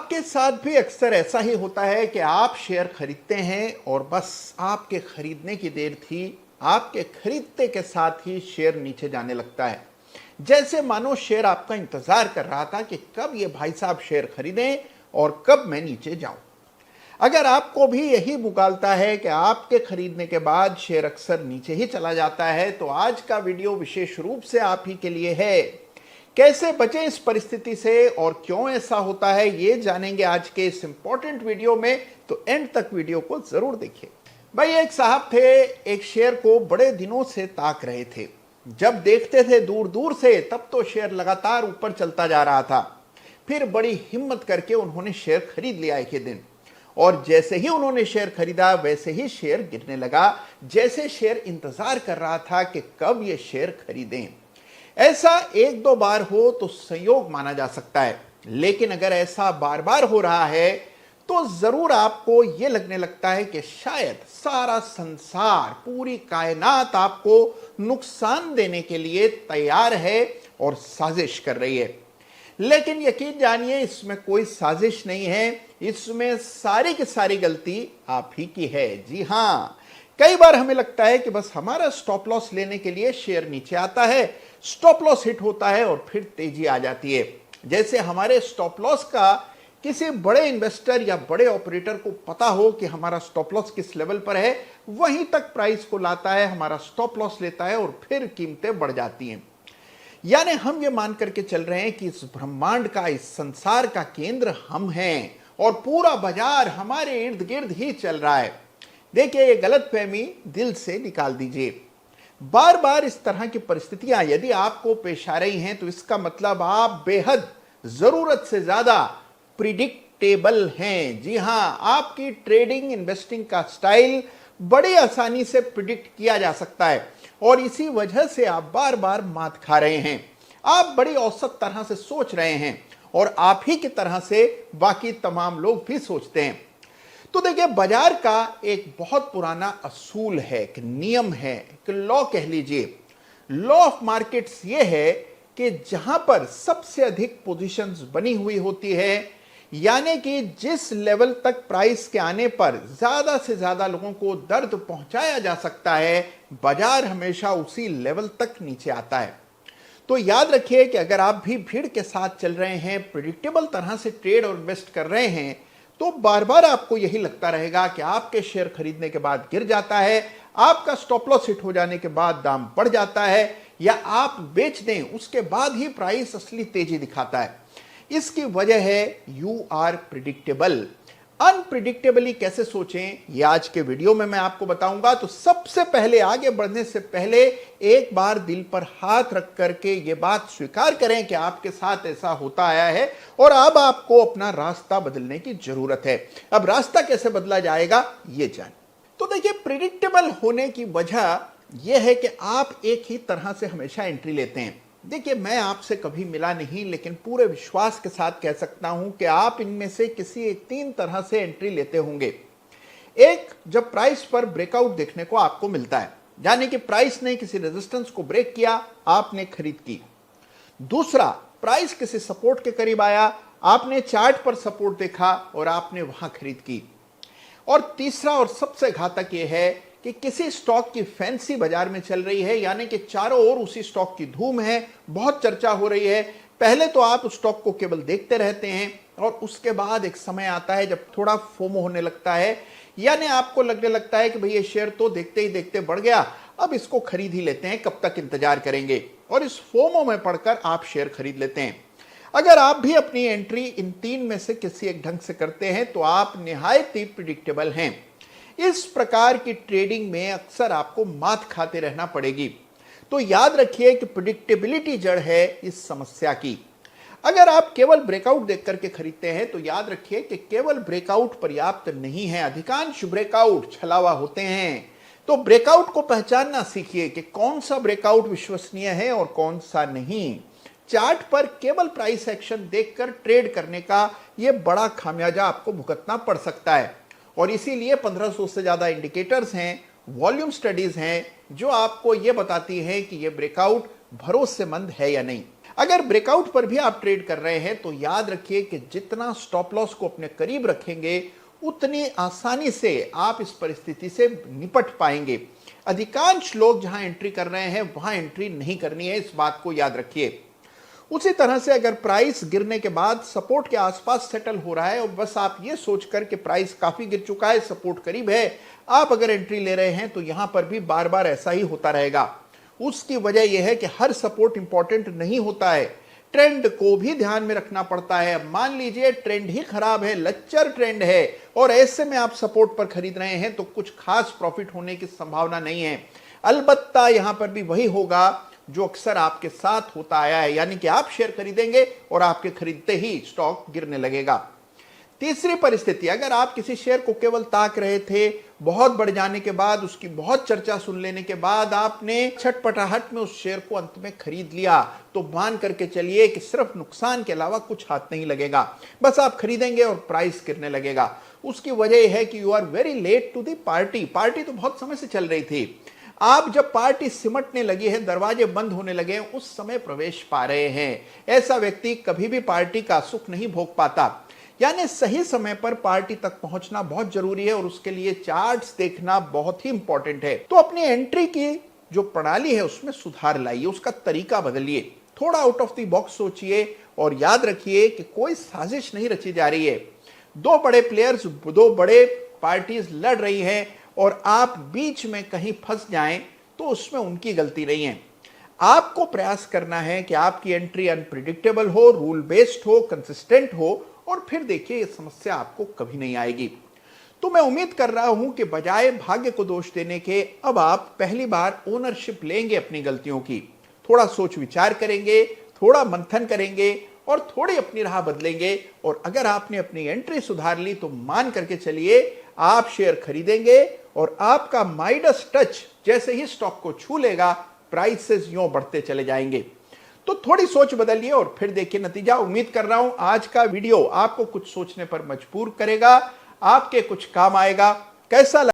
आपके साथ भी अक्सर ऐसा ही होता है कि आप शेयर खरीदते हैं और बस आपके खरीदने की देर थी, आपके खरीदते के साथ ही शेयर नीचे जाने लगता है। जैसे मानो शेयर आपका इंतजार कर रहा था कि कब ये भाई साहब शेयर खरीदें और कब मैं नीचे जाऊं। अगर आपको भी यही मुगालता है कि आपके खरीदने के बाद शेयर अक्सर नीचे ही चला जाता है, तो आज का वीडियो विशेष रूप से आप ही के लिए है। कैसे बचें इस परिस्थिति से और क्यों ऐसा होता है, ये जानेंगे आज के इस इंपॉर्टेंट वीडियो में, तो एंड तक वीडियो को जरूर देखिए। भाई एक साहब थे, एक शेयर को बड़े दिनों से ताक रहे थे। जब देखते थे दूर दूर से, तब तो शेयर लगातार ऊपर चलता जा रहा था। फिर बड़ी हिम्मत करके उन्होंने शेयर खरीद लिया एक ही दिन, और जैसे ही उन्होंने शेयर खरीदा वैसे ही शेयर गिरने लगा, जैसे शेयर इंतजार कर रहा था कि कब ये शेयर खरीदें। ऐसा एक दो बार हो तो संयोग माना जा सकता है, लेकिन अगर ऐसा बार बार हो रहा है तो जरूर आपको यह लगने लगता है कि शायद सारा संसार, पूरी कायनात आपको नुकसान देने के लिए तैयार है और साजिश कर रही है। लेकिन यकीन जानिए, इसमें कोई साजिश नहीं है, इसमें सारी की सारी गलती आप ही की है। जी हां, कई बार हमें लगता है कि बस हमारा स्टॉप लॉस लेने के लिए शेयर नीचे आता है, स्टॉप लॉस हिट होता है और फिर तेजी आ जाती है। जैसे हमारे स्टॉप लॉस का किसी बड़े इन्वेस्टर या बड़े ऑपरेटर को पता हो कि हमारा स्टॉप लॉस किस लेवल पर है, वहीं तक प्राइस को लाता है, हमारा स्टॉप लॉस लेता है और फिर कीमतें बढ़ जाती हैं। यानी हम ये मान करके चल रहे हैं कि इस ब्रह्मांड का, इस संसार का केंद्र हम हैं और पूरा बाजार हमारे इर्द गिर्द ही चल रहा है। देखिए, ये गलतफहमी दिल से निकाल दीजिए। बार बार इस तरह की परिस्थितियां यदि आपको पेश आ रही हैं, तो इसका मतलब आप बेहद जरूरत से ज्यादा प्रिडिक्टेबल हैं। जी हां, आपकी ट्रेडिंग, इन्वेस्टिंग का स्टाइल बड़ी आसानी से प्रिडिक्ट किया जा सकता है और इसी वजह से आप बार बार मात खा रहे हैं। आप बड़ी औसत तरह से सोच रहे हैं और आप ही की तरह से बाकी तमाम लोग भी सोचते हैं। तो देखिए, बाजार का एक बहुत पुराना असूल है, एक नियम है, एक लॉ कह लीजिए। लॉ ऑफ मार्केट्स ये है कि जहां पर सबसे अधिक पोजीशंस बनी हुई होती है, यानी कि जिस लेवल तक प्राइस के आने पर ज्यादा से ज्यादा लोगों को दर्द पहुंचाया जा सकता है, बाजार हमेशा उसी लेवल तक नीचे आता है। तो याद रखिए कि अगर आप भी भीड़ के साथ चल रहे हैं, प्रिडिक्टेबल तरह से ट्रेड और इन्वेस्ट कर रहे हैं, तो बार बार आपको यही लगता रहेगा कि आपके शेयर खरीदने के बाद गिर जाता है, आपका स्टॉप लॉस हिट हो जाने के बाद दाम बढ़ जाता है, या आप बेच दें उसके बाद ही प्राइस असली तेजी दिखाता है। इसकी वजह है यू आर प्रिडिक्टेबल। अनप्रिडिक्टेबली कैसे सोचें, ये आज के वीडियो में मैं आपको बताऊंगा। तो सबसे पहले, आगे बढ़ने से पहले एक बार दिल पर हाथ रख करके ये बात स्वीकार करें कि आपके साथ ऐसा होता आया है और अब आपको अपना रास्ता बदलने की जरूरत है। अब रास्ता कैसे बदला जाएगा, ये जान। तो देखिए, प्रिडिक्टेबल होने की वजह यह है कि आप एक ही तरह से हमेशा एंट्री लेते हैं। देखिए, मैं आपसे कभी मिला नहीं, लेकिन पूरे विश्वास के साथ कह सकता हूं कि आप इनमें से किसी एक तीन तरह से एंट्री लेते होंगे। एक, जब प्राइस पर ब्रेकआउट देखने को आपको मिलता है, यानी कि प्राइस ने किसी रेजिस्टेंस को ब्रेक किया, आपने खरीद की। दूसरा, प्राइस किसी सपोर्ट के करीब आया, आपने चार्ट पर सपोर्ट देखा और आपने वहां खरीद की। और तीसरा और सबसे घातक यह है कि किसी स्टॉक की फैंसी बाजार में चल रही है, यानी कि चारों ओर उसी स्टॉक की धूम है, बहुत चर्चा हो रही है। पहले तो आप उस स्टॉक को केवल देखते रहते हैं और उसके बाद एक समय आता है जब थोड़ा फोमो होने लगता है, यानी आपको लगने लगता है कि भाई ये शेयर तो देखते ही देखते बढ़ गया, अब इसको खरीद ही लेते हैं, कब तक इंतजार करेंगे, और इस फोमो में पड़कर आप शेयर खरीद लेते हैं। अगर आप भी अपनी एंट्री इन तीन में से किसी एक ढंग से करते हैं, तो आप निहायत ही प्रिडिक्टेबल हैं। इस प्रकार की ट्रेडिंग में अक्सर आपको मात खाते रहना पड़ेगी। तो याद रखिए कि प्रिडिक्टेबिलिटी जड़ है इस समस्या की। अगर आप केवल ब्रेकआउट देख करके खरीदते हैं, तो याद रखिए कि केवल ब्रेकआउट पर्याप्त नहीं है, अधिकांश ब्रेकआउट छलावा होते हैं। तो ब्रेकआउट को पहचानना सीखिए कि कौन सा ब्रेकआउट विश्वसनीय है और कौन सा नहीं। चार्ट पर केवल प्राइस एक्शन देखकर ट्रेड करने का यह बड़ा खामियाजा आपको भुगतना पड़ सकता है, और इसीलिए 1500 से ज्यादा इंडिकेटर्स हैं, वॉल्यूम स्टडीज हैं, जो आपको यह बताती है कि यह ब्रेकआउट भरोसेमंद है या नहीं। अगर ब्रेकआउट पर भी आप ट्रेड कर रहे हैं तो याद रखिए कि जितना स्टॉप लॉस को अपने करीब रखेंगे उतनी आसानी से आप इस परिस्थिति से निपट पाएंगे। अधिकांश लोग जहां एंट्री कर रहे हैं वहां एंट्री नहीं करनी है, इस बात को याद रखिए। उसी तरह से अगर प्राइस गिरने के बाद सपोर्ट के आसपास सेटल हो रहा है और बस आप ये सोचकर कि प्राइस काफी गिर चुका है, सपोर्ट करीब है, आप अगर एंट्री ले रहे हैं तो यहां पर भी बार बार ऐसा ही होता रहेगा। उसकी वजह यह है कि हर सपोर्ट इंपॉर्टेंट नहीं होता है, ट्रेंड को भी ध्यान में रखना पड़ता है। अब मान लीजिए ट्रेंड ही खराब है, लच्चर ट्रेंड है और ऐसे में आप सपोर्ट पर खरीद रहे हैं तो कुछ खास प्रॉफिट होने की संभावना नहीं है। अलबत्ता यहां पर भी वही होगा जो अक्सर आपके साथ होता आया है, यानी कि आप शेयर खरीदेंगे और आपके खरीदते ही स्टॉक गिरने लगेगा। तीसरी परिस्थिति, अगर आप किसी शेयर को केवल ताक रहे थे, बहुत बढ़ जाने के बाद, उसकी बहुत चर्चा सुन लेने के बाद आपने छटपटाहट में उस शेयर को अंत में खरीद लिया, तो मान करके चलिए कि सिर्फ नुकसान के अलावा कुछ हाथ नहीं लगेगा, बस आप खरीदेंगे और प्राइस गिरने लगेगा। उसकी वजह यह है कि you are very late to the party. Party तो बहुत समय से चल रही थी, आप जब पार्टी सिमटने लगी है, दरवाजे बंद होने लगे हैं, उस समय प्रवेश पा रहे हैं। ऐसा व्यक्ति कभी भी पार्टी का सुख नहीं भोग पाता। यानी सही समय पर पार्टी तक पहुंचना बहुत जरूरी है और उसके लिए चार्ट्स देखना बहुत ही इंपॉर्टेंट है। तो अपनी एंट्री की जो प्रणाली है उसमें सुधार लाइए, उसका तरीका बदलिए, थोड़ा आउट ऑफ द बॉक्स सोचिए और याद रखिए कि कोई साजिश नहीं रची जा रही है। दो बड़े प्लेयर्स, दो बड़े पार्टीज लड़ रही हैं और आप बीच में कहीं फंस जाएं तो उसमें उनकी गलती नहीं है। आपको प्रयास करना है कि आपकी एंट्री अनप्रिडिक्टेबल हो, रूल बेस्ड हो, कंसिस्टेंट हो और फिर देखिए ये समस्या आपको कभी नहीं आएगी। तो मैं उम्मीद कर रहा हूं कि बजाय भाग्य को दोष देने के अब आप पहली बार ओनरशिप लेंगे अपनी गलतियों की, थोड़ा सोच विचार करेंगे, थोड़ा मंथन करेंगे और थोड़ी अपनी राह बदलेंगे। और अगर आपने अपनी एंट्री सुधार ली तो मान करके चलिए आप शेयर खरीदेंगे और आपका माइडस टच जैसे ही स्टॉक को छू लेगा, प्राइसेस यूं बढ़ते चले जाएंगे। तो थोड़ी सोच बदलिए और फिर देखिए नतीजा। उम्मीद कर रहा हूं आज का वीडियो आपको कुछ सोचने पर मजबूर करेगा, आपके कुछ काम आएगा। कैसा